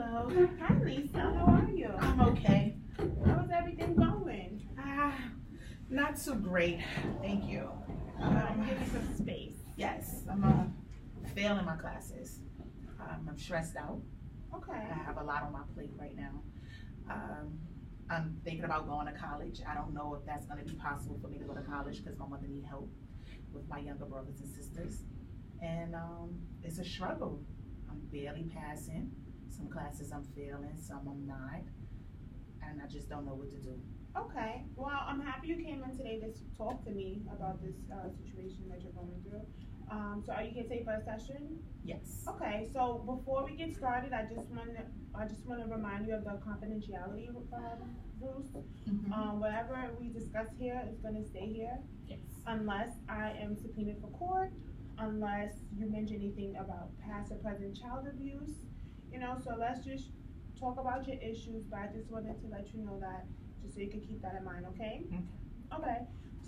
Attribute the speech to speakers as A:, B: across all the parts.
A: Hello.
B: Hi Lisa, how are you?
A: I'm okay.
B: How is everything going?
A: Ah, not too great. Thank you.
B: Give me some space.
A: Yes, I'm failing my classes. I'm stressed out.
B: Okay.
A: I have a lot on my plate right now. Um, I'm thinking about going to college. I don't know if that's going to be possible for me to go to college because my mother need help with my younger brothers and sisters, and it's a struggle. I'm barely passing. Some classes I'm failing, some I'm not, and I just don't know what to do.
B: Okay. Well, I'm happy you came in today to talk to me about this situation that you're going through. So are you here today for a session?
A: Yes.
B: Okay. So before we get started, I just want to remind you of the confidentiality rules. Whatever we discuss here is going to stay here
A: Yes.
B: unless I am subpoenaed for court, unless you mention anything about past or present child abuse. So let's just talk about your issues, but I just wanted to let you know that just so you can keep that in mind, okay?
A: Okay.
B: Okay.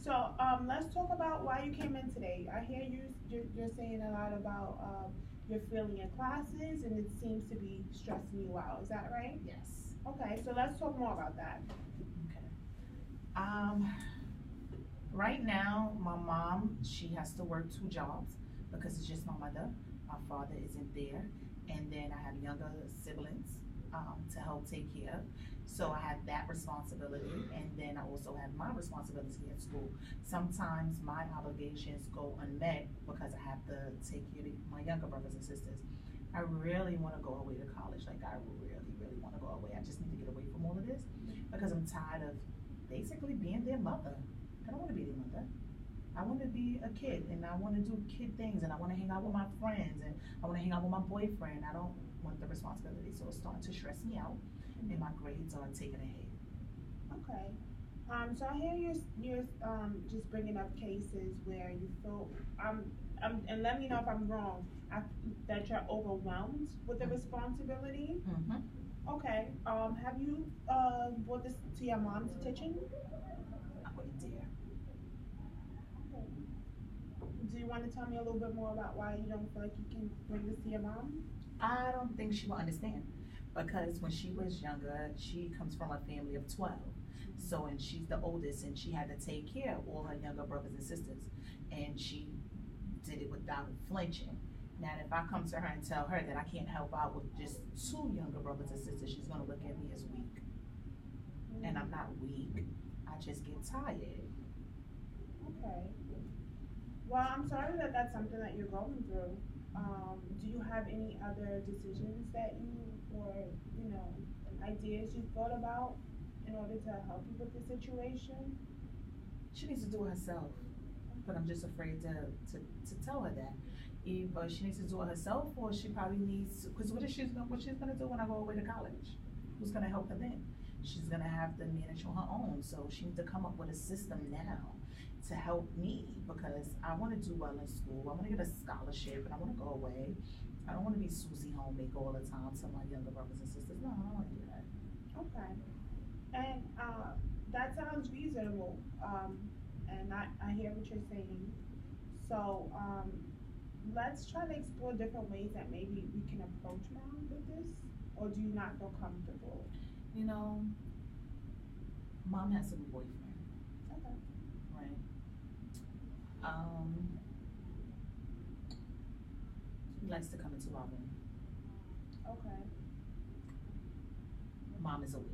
B: So let's talk about why you came in today. I hear you're saying a lot about your feeling in classes, and it seems to be stressing you out. Is that right?
A: Yes.
B: Okay. So let's talk more about that.
A: Okay. Um, right now, my mom, she has to work two jobs because it's just my mother. My father isn't there. And then I have younger siblings to help take care of. So I have that responsibility. And then I also have my responsibility at school. Sometimes my obligations go unmet because I have to take care of my younger brothers and sisters. I really want to go away to college. Like, I really, really want to go away. I just need to get away from all of this because I'm tired of basically being their mother. I don't want to be their mother. I want to be a kid and I want to do kid things and I want to hang out with my friends and I want to hang out with my boyfriend. I don't want the responsibility, so it's starting to stress me out and my grades are taking a hit.
B: Okay. So I hear you're just bringing up cases where you feel and let me know if I'm wrong. That you're overwhelmed with the responsibility.
A: Mm-hmm.
B: Okay. Have you brought this to your mom's attention?
A: I wouldn't dare.
B: Do you want to tell me a little bit more about why you don't feel like you can bring this to your mom?
A: I don't think she will understand because when she was younger, she comes from a family of 12. So, and she's the oldest and she had to take care of all her younger brothers and sisters. And she did it without flinching. Now, if I come to her and tell her that I can't help out with just two younger brothers and sisters, she's gonna look at me as weak. And I'm not weak. I just get tired.
B: Okay. Well, I'm sorry that that's something that you're going through. Do you have any other decisions that or ideas you thought about in order to help you with the situation?
A: She needs to do it herself. But I'm just afraid to tell her that. Either she needs to do it herself or she probably needs because what she's gonna do when I go away to college? Who's gonna help her then? She's gonna have to manage on her own. So she needs to come up with a system now to help me because I wanna do well in school. I wanna get a scholarship and I wanna go away. I don't wanna be Susie homemaker all the time to my younger brothers and sisters. No, I don't wanna do that.
B: Okay. And that sounds reasonable. And I hear what you're saying. So let's try to explore different ways that maybe we can approach mom with this. Or do you not feel comfortable?
A: You know, mom has a new boyfriend,
B: Okay.
A: right? Um, he likes to come into our room.
B: Okay.
A: Mom is aware.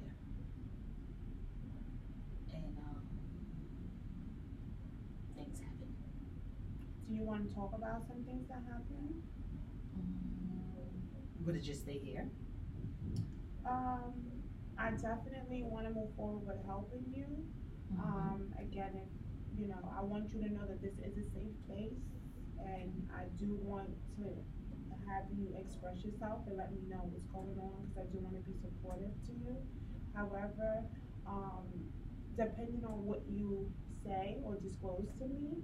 A: And things happen.
B: Do you want to talk about some things that happened?
A: Would it just stay here?
B: Um, I definitely want to move forward with helping you. Again, if I want you to know that this is a safe place, and I do want to have you express yourself and let me know what's going on because I do want to be supportive to you. However, um, depending on what you say or disclose to me,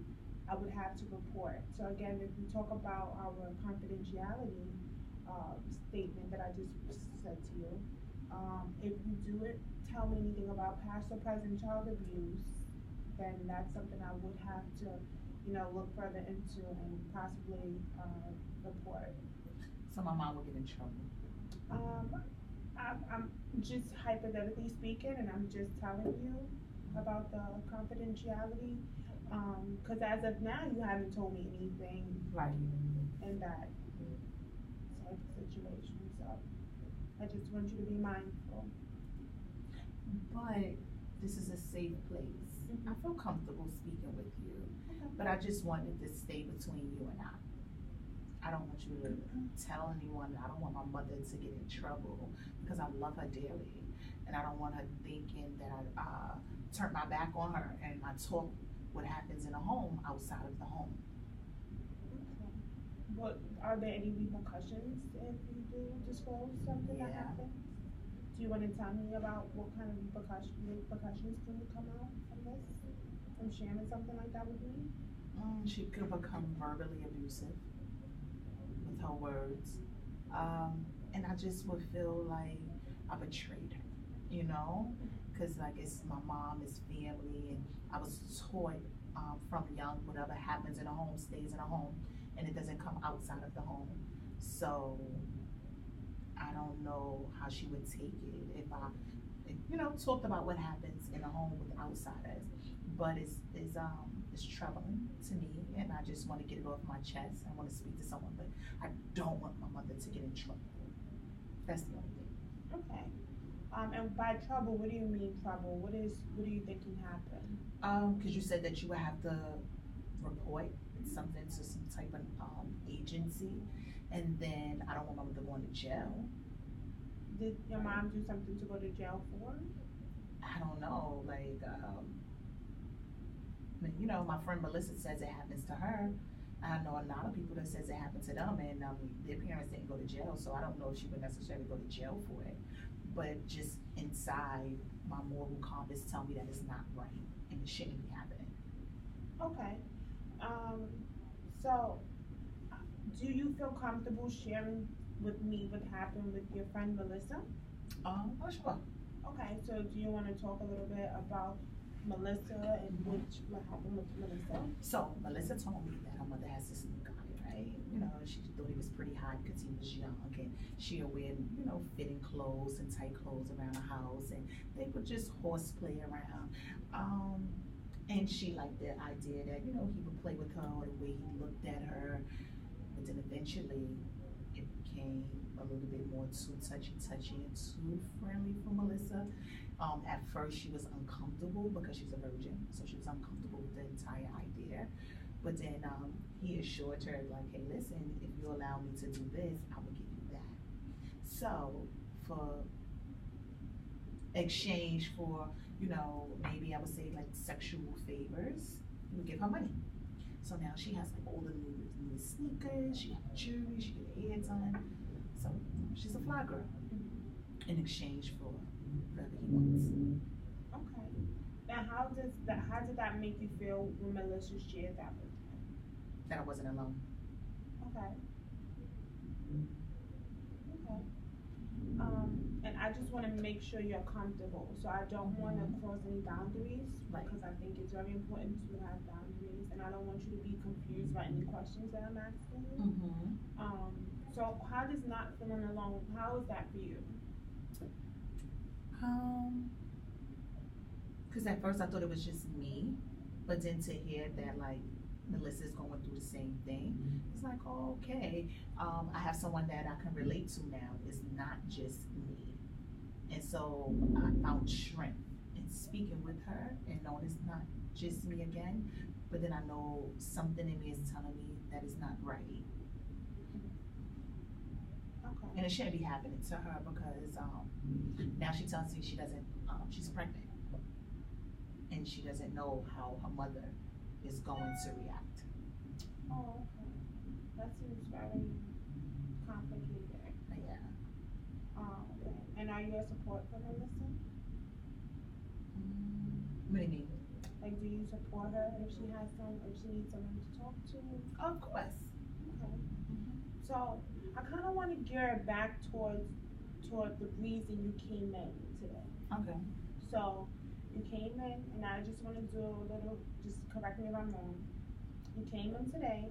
B: I would have to report. So again, if we talk about our confidentiality statement that I just said to you, if you do it, tell me anything about past or present child abuse, then that's something I would have to, look further into and possibly report.
A: So my mom will get in trouble.
B: Um, I'm just hypothetically speaking, and I'm just telling you about the confidentiality. Because as of now, you haven't told me anything
A: Right.
B: in that type of situation. So I just want you to be mindful.
A: But this is a safe place. I feel comfortable speaking with you, but I just wanted to stay between you and I. I don't want you to tell anyone. I don't want my mother to get in trouble because I love her dearly, and I don't want her thinking that I turn my back on her and I talk what happens in a home outside of the home.
B: Okay. But are there any repercussions if you do disclose something that
A: Yeah.
B: happened? Do you want to tell me about what kind of repercussions can come out from this? From sharing something like that with me?
A: She could become verbally abusive with her words. And I just would feel like I betrayed her, you know? Because, like, it's my mom, it's family, and I was taught from young, whatever happens in a home stays in a home, and it doesn't come outside of the home. So I don't know how she would take it if I, talked about what happens in a home with outsiders. But it's troubling to me, and I just want to get it off my chest. I want to speak to someone, but I don't want my mother to get in trouble. That's the only thing.
B: Okay. And by trouble, what do you mean trouble? What do you think can happen?
A: Because you said that you would have to report something to some type of agency, and then I don't want my mother going to jail.
B: Did your mom do something to go to jail for?
A: I don't know, like, my friend Melissa says it happens to her. I know a lot of people that says it happened to them, and their parents didn't go to jail, so I don't know if she would necessarily go to jail for it. But just inside, my moral compass tell me that it's not right and it shouldn't be happening.
B: Okay. Um, so do you feel comfortable sharing with me what happened with your friend Melissa?
A: Oh, sure.
B: Okay, so do you want to talk a little bit about Melissa and what happened with Melissa?
A: So Melissa told me that her mother has this new guy, right? She thought he was pretty hot because he was young, and she would wear, fitting clothes and tight clothes around the house, and they would just horseplay around. And she liked the idea that, he would play with her or the way he looked at her. But then eventually it became a little bit more too touchy and too friendly for Melissa. At first she was uncomfortable because she's a virgin, so she was uncomfortable with the entire idea. But then he assured her, like, hey, listen, if you allow me to do this, I will give you that. So for exchange for, maybe I would say like sexual favors, he would give her money. So now she has like all the new sneakers, she has jewelry, she get her hair done. So she's a fly girl in exchange for whatever he wants.
B: Okay. Now, how did that make you feel when Melissa shared that with you?
A: That I wasn't alone.
B: Okay. Okay. And I just want to make sure you're comfortable. So I don't want to cross any boundaries
A: Right.
B: because I think it's very important to have boundaries, and I don't want you to be confused by any questions that I'm asking you. So how does not feeling alone? How is that for you?
A: Because at first I thought it was just me, but then to hear that like Melissa's going through the same thing, it's like, oh, okay, I have someone that I can relate to now. It's not just me. And so I found strength in speaking with her and knowing it's not just me again, but then I know something in me is telling me that it's not right.
B: Okay.
A: And it shouldn't be happening to her because now she tells me she doesn't, she's pregnant. And she doesn't know how her mother is going to react.
B: Oh, okay. That seems very complicated.
A: Yeah.
B: Okay. And are you a support for Melissa?
A: What do you mean?
B: Like, do you support her if she needs someone to talk to?
A: Of course.
B: Okay. So I kind of want to gear it back toward the reason you came in today.
A: Okay.
B: So you came in, and I just want to do a little, just correct me if I'm wrong. You came in today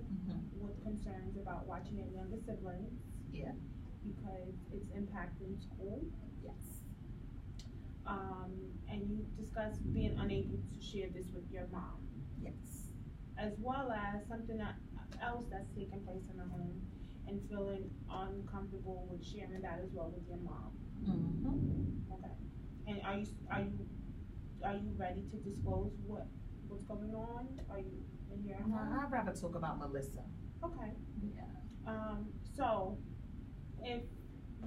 B: with concerns about watching your younger siblings.
A: Yeah.
B: because it's impacting school.
A: Yes.
B: Um, and you discussed being unable to share this with your mom,
A: Yes.
B: as well as something else that's taking place in the home and feeling uncomfortable with sharing that as well with your mom.
A: Mm-hmm.
B: Okay. And are you ready to disclose what's going on? Are you in your home?
A: I'd rather talk about Melissa.
B: Okay.
A: Yeah.
B: So if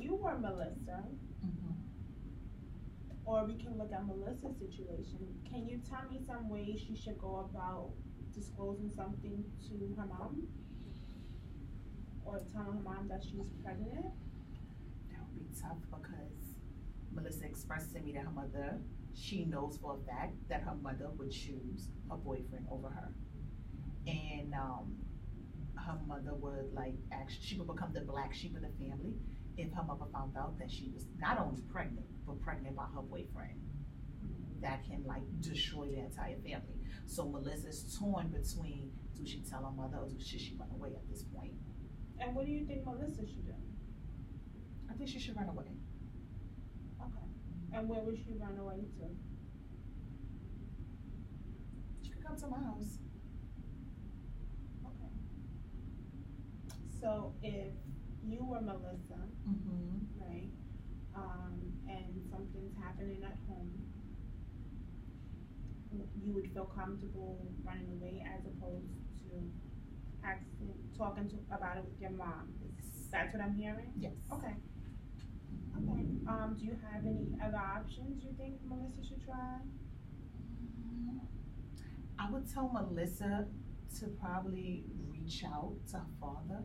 B: you were Melissa,
A: Mm-hmm.
B: or we can look at Melissa's situation, can you tell me some ways she should go about disclosing something to her mom? Or telling her mom that she's pregnant?
A: That would be tough because Melissa expressed to me that her mother, she knows for a fact that her mother would choose her boyfriend over her. And her mother would like actually, she would become the black sheep of the family if her mother found out that she was not only pregnant, but pregnant by her boyfriend. That can like destroy the entire family. So Melissa's torn between, do she tell her mother or should she run away at this point?
B: And what do you think Melissa should do?
A: I think she should run away.
B: Okay. And where would she run away to?
A: She could come to my house.
B: Okay. So if you were Melissa,
A: Mm-hmm.
B: right, and something's happening at home, you would feel comfortable running away as opposed to talking about it with your mom. That's what I'm hearing?
A: Yes.
B: Okay. Okay. Do you have any other options you think Melissa should try?
A: I would tell Melissa to probably reach out to her father.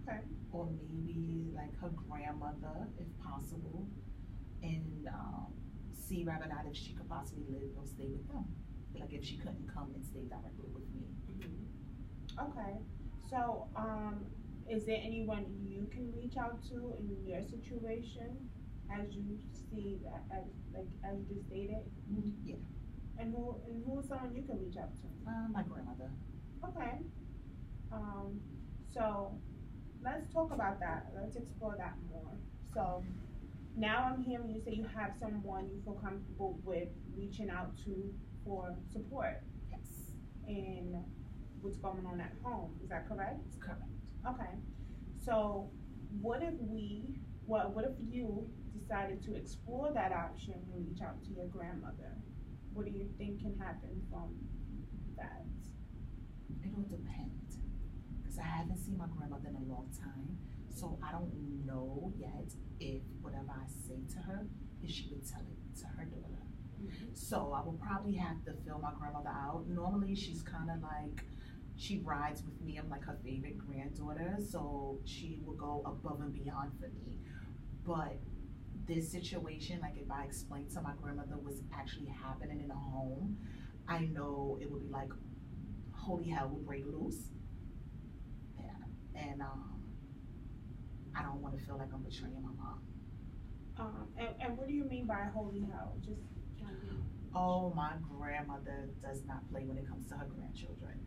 B: Okay.
A: Or maybe like her grandmother, if possible, and see whether or not if she could possibly live or stay with them. Like if she couldn't come and stay directly with me.
B: Okay. So, is there anyone you can reach out to in your situation, as you see that, as you just stated?
A: Yeah.
B: And who is someone you can reach out to?
A: My grandmother.
B: Okay. So let's talk about that. Let's explore that more. So now I'm hearing you say you have someone you feel comfortable with reaching out to for support
A: Yes.
B: in what's going on at home. Is that correct?
A: Correct.
B: Okay. So what if what if you decided to explore that option and reach out to your grandmother? What do you think can happen from that?
A: It'll depend. Because I haven't seen my grandmother in a long time. So I don't know yet if whatever I say to her, if she would tell it to her daughter. So I will probably have to fill my grandmother out. Normally she's kind of like, she rides with me. I'm like her favorite granddaughter. So she will go above and beyond for me. But this situation, like if I explained to my grandmother what's actually happening in the home, I know it would be like holy hell would break loose. Yeah. And I don't want to feel like I'm betraying my mom.
B: And what do you mean by holy hell? Just trying to.
A: Oh, my grandmother does not play when it comes to her grandchildren.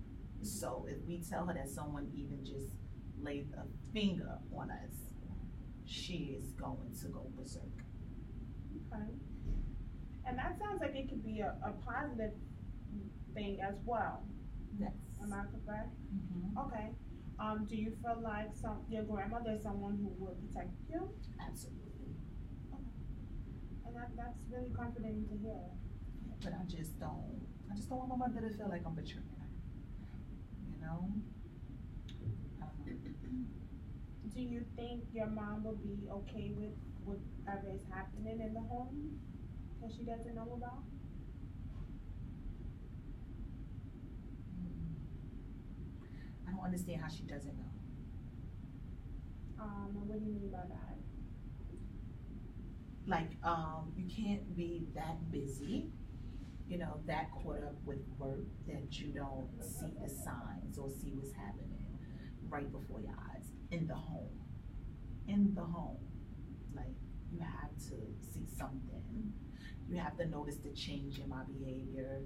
A: So if we tell her that someone even just laid a finger on us, she is going to go berserk.
B: Okay. And that sounds like it could be a positive thing as well.
A: Yes.
B: Am I correct?
A: Mm-hmm.
B: Okay. Do you feel like your grandmother is someone who will protect you?
A: Absolutely.
B: Okay. And that's really comforting to hear.
A: But I just don't want my mother to feel like I'm betraying her. You know? I don't know.
B: Do you think your mom will be okay with whatever is happening in the home that she doesn't know about?
A: I don't understand how she doesn't know.
B: And what do you mean by that?
A: Like, you can't be that busy, you know, that caught up with work that you don't see the signs or see what's happening right before your eyes in the home. In the home. Like, you have to see something. You have to notice the change in my behavior.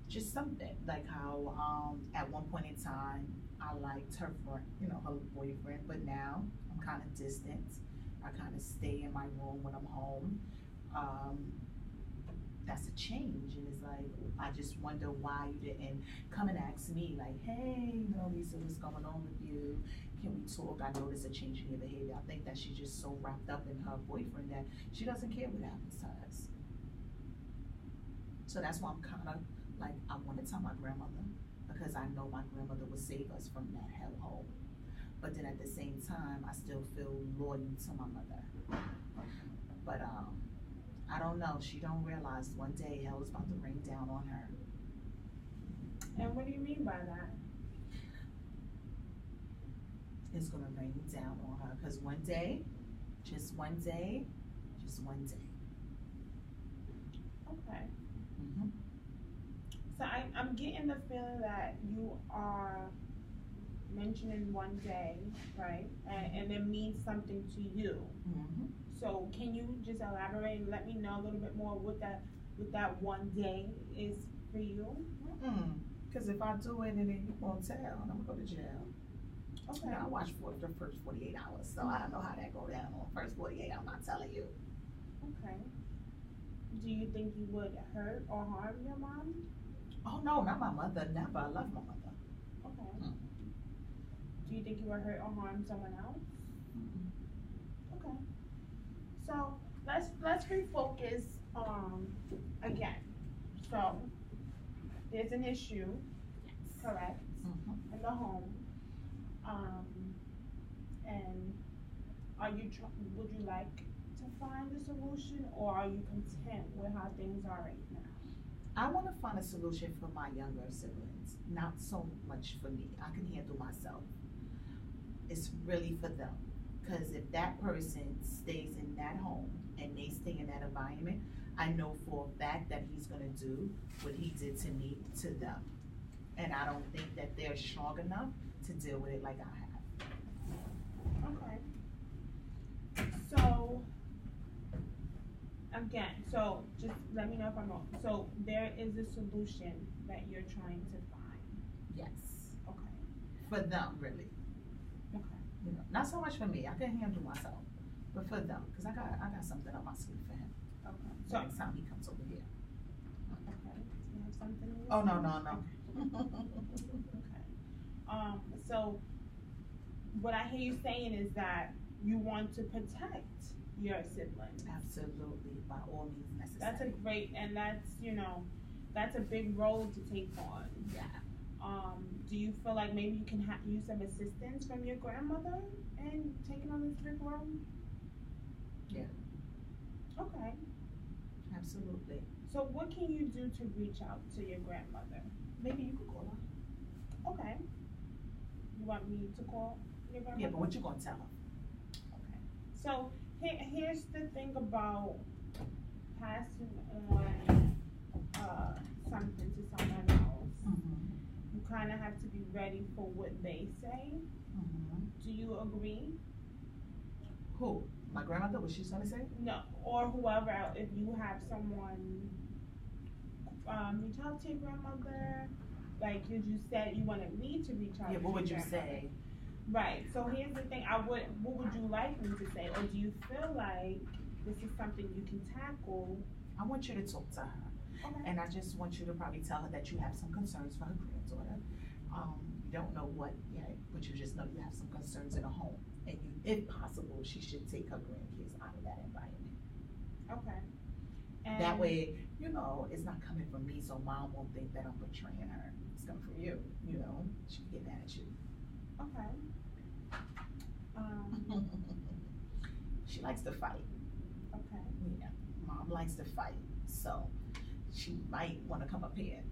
A: Just something. Like how at one point in time I liked her friend, you know, her boyfriend, but now I'm kind of distant. I kind of stay in my room when I'm home. Um, that's a change, and it's like I just wonder why you didn't come and ask me like, hey, Lisa, what's going on with you? Can we talk? I notice a change in your behavior. I think that she's just so wrapped up in her boyfriend that she doesn't care what happens to us. So that's why I'm kind of like, I want to tell my grandmother because I know my grandmother would save us from that hellhole. But then at the same time, I still feel loyal to my mother. But I don't know. She don't realize one day hell is about to rain down on her.
B: And what do you mean by that?
A: It's gonna rain down on her because one day, just one day, just one day.
B: Okay.
A: Mm-hmm.
B: So I'm getting the feeling that you are mentioning one day, right? And it means something to you.
A: Mm-hmm.
B: So can you just elaborate and let me know a little bit more what that one day is for you?
A: Because if I do it and then you won't tell, I'm gonna go to jail.
B: Okay.
A: I watch for the first 48 hours, so I don't know how that go down on the first 48. I'm not telling you.
B: Okay. Do you think you would hurt or harm your mom?
A: Oh no, not my mother. Never. I love my mother.
B: Okay. Do you think you would hurt or harm someone else? Okay. So let's refocus again. So there's an issue, correct, in the home. And would you like to find a solution, or are you content with how things are right now?
A: I want to find a solution for my younger siblings, not so much for me. I can handle myself. It's really for them. Because if that person stays in that home and they stay in that environment, I know for a fact that he's going to do what he did to me to them. And I don't think that they're strong enough to deal with it like I have.
B: Okay. So, again, so just let me know if I'm wrong. So there is a solution that you're trying to find.
A: Yes.
B: Okay.
A: For them, really.
B: Okay.
A: You know, not so much for me. I can handle myself, but for them, because I got something up my sleeve for him.
B: Okay.
A: So next time he comes over here.
B: Okay. Do you have something?
A: Oh no.
B: Okay. So what I hear you saying is that you want to protect your siblings.
A: Absolutely, by all means necessary.
B: That's a great, and that's a big role to take on.
A: Yeah.
B: Do you feel like maybe you can use some assistance from your grandmother in taking on this big role?
A: Yeah.
B: Okay.
A: Absolutely.
B: So what can you do to reach out to your grandmother?
A: Maybe you could call her.
B: Okay. You want me to call your grandmother?
A: Yeah, but what you gonna tell her?
B: Okay. So here's the thing about passing on something to someone else. You kind of have to be ready for what they say. Do you agree?
A: Who? My grandmother? What she's gonna say?
B: No, or whoever else. If you have someone reach out to your grandmother, like you said, you wanted me to reach out.
A: Yeah,
B: to
A: what would
B: your
A: you
B: grandmother.
A: say?
B: Right. So here's the thing. What would you like me to say, or do you feel like this is something you can tackle?
A: I want you to talk to her.
B: Okay.
A: And I just want you to probably tell her that you have some concerns for her granddaughter. You don't know what yet, but you just know you have some concerns in the home. And you, if possible, she should take her grandkids out of that environment.
B: Okay. And
A: That way, you know, it's not coming from me, so mom won't think that I'm betraying her. It's coming from you, you know. She can get mad at you.
B: Okay.
A: She likes to fight.
B: Okay.
A: Yeah, mom likes to fight, so she might want to come up here.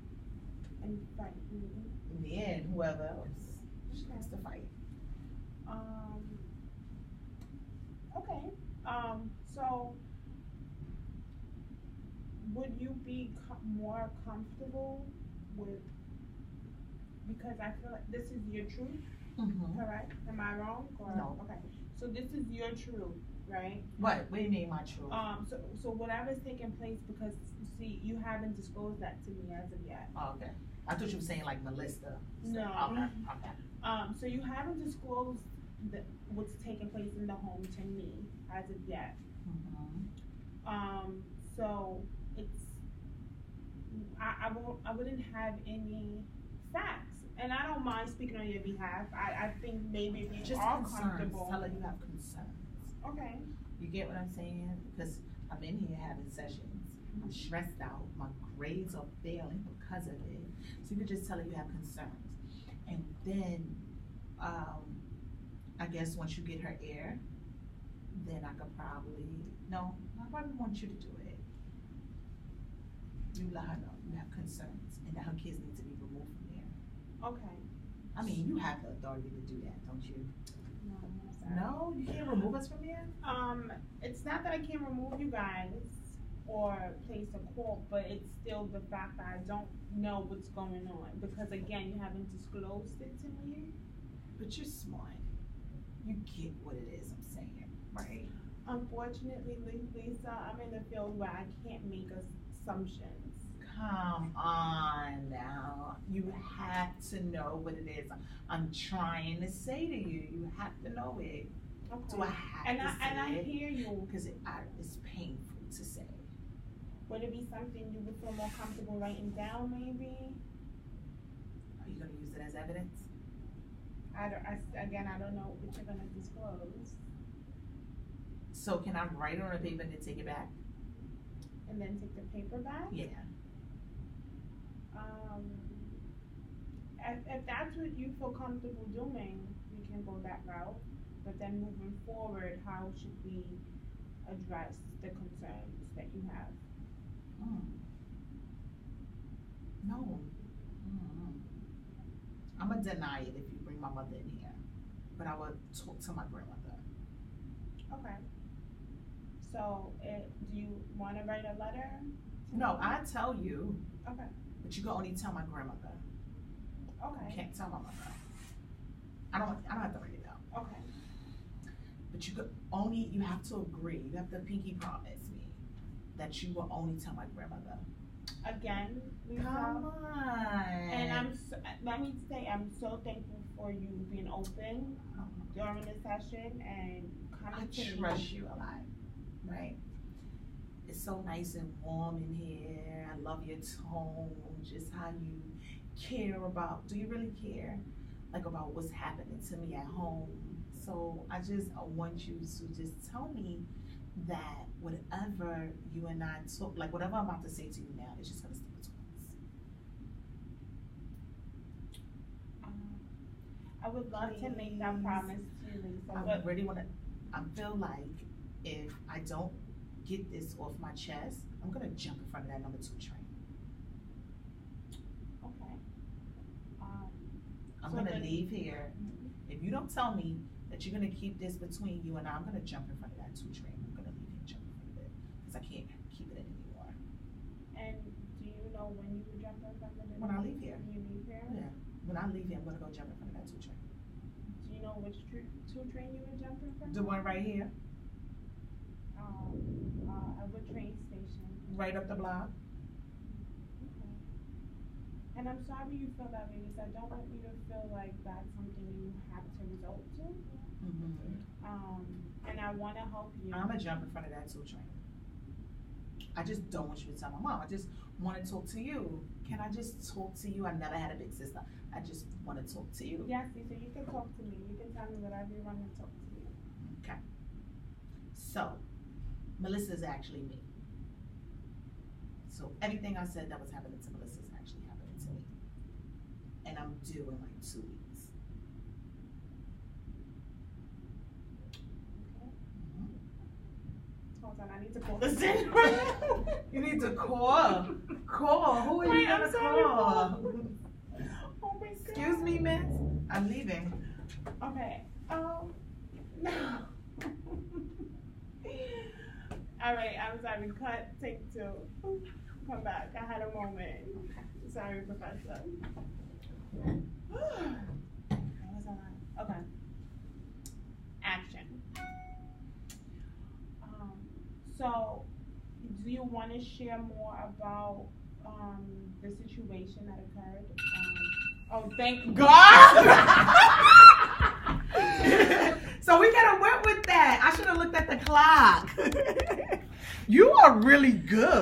B: And fight.
A: In the end, whoever else, she likes to fight.
B: Okay. So would you be more comfortable with, because I feel like this is your truth, correct? Am I wrong? Or,
A: No.
B: Okay. So this is your truth, right?
A: What do you mean, my truth?
B: So whatever's taking place, because you see, you haven't disclosed that to me as of yet.
A: Oh, okay. I thought you were saying like Melissa.
B: No.
A: Okay.
B: So you haven't disclosed what's taking place in the home to me as of yet. So it's I wouldn't have any facts, and I don't mind speaking on your behalf. I think maybe if you
A: Just
B: are
A: concerns.
B: comfortable.
A: Tell her you have concerns.
B: Okay.
A: You get what I'm saying? Because I'm in here having sessions. I'm stressed out. My grades are failing because of it. So you could just tell her you have concerns. And then, I guess once you get her ear, then I could probably want you to do it. You let her know you have concerns and that her kids need to be removed from there.
B: Okay.
A: I mean, you have the authority to do that, don't you?
B: No, I'm sorry.
A: No, you can't remove us from there?
B: It's not that I can't remove you guys or place a call, but it's still the fact that I don't know what's going on because again, you haven't disclosed it to me.
A: But you're smart. You get what it is I'm saying, right?
B: Unfortunately, Lisa, I'm in a field where I can't make assumptions.
A: Come on now. You have to know what it is I'm trying to say to you. You have to know it.
B: Okay.
A: Do I have to say
B: and I
A: it?
B: hear you.
A: Because it's painful to say.
B: Would it be something you would feel more comfortable writing down, maybe?
A: Are you going to use it as evidence?
B: I don't know what you're going to disclose.
A: So can I write it on a paper and then take it back?
B: And then take the paper back?
A: Yeah.
B: If that's what you feel comfortable doing, we can go that route. But then moving forward, how should we address the concerns that you have?
A: No. I'm going to deny it if you bring my mother in here. But I will talk to my grandmother.
B: Okay. So, do you want to write a letter?
A: No, I tell you.
B: Okay.
A: But you can only tell my grandmother.
B: Okay.
A: You can't tell my mother. I don't have to write it down.
B: Okay.
A: But you have to agree. You have to pinky promise me that you will only tell my grandmother.
B: Again, Lisa.
A: Come on.
B: And let me say, I'm so thankful for you being open during the session and coming to me.
A: I trust you a lot, right? It's so nice and warm in here. I love your tone, just how you care about. Do you really care, like about what's happening to me at home? So I want you to just tell me that whatever you and I talk, like whatever I'm about to say to you now, it's just gonna stay between us.
B: I would love to make that promise to you, Lisa.
A: I feel like if I don't get this off my chest, I'm gonna jump in front of that number 2 train.
B: Okay.
A: I'm gonna leave here. If you don't tell me that you're gonna keep this between you and I'm gonna jump in front of that 2 train. I'm gonna leave here and jump in front of it because I can't keep it anymore.
B: And do you know when you would jump in front of it?
A: When I leave here.
B: When you leave here?
A: Yeah. When I leave here, I'm gonna go jump in front of that 2 train.
B: Do you know which 2 train you would jump in front of?
A: The one right here.
B: At what train station?
A: Right up the block.
B: Okay. And I'm sorry you feel that way because I don't want you to feel like that's something you have to resort to. And I want to help you.
A: I'm gonna jump in front of that 2 train. I just don't want you to tell my mom. I just want to talk to you. Can I just talk to you? I never had a big sister. I just want to talk to you.
B: Yes, Lisa, you can talk to me. You can tell me whatever you want to talk to me.
A: Okay. So, Melissa's actually me. So everything I said that was happening to Melissa is actually happening to me. And I'm due in like 2 weeks.
B: Hold on, I need to call this in.
A: You need to call. Call. Who are you gonna call?
B: Oh my God.
A: Excuse me, miss. I'm leaving.
B: Okay. No. All right. I'm sorry. Cut. Take 2. Come back. I had a moment. Sorry, Professor. Okay. Action. So, do you want to share more about the situation that occurred? Oh, thank God!
A: So we could have went with that. I should have looked at the clock. You are really good.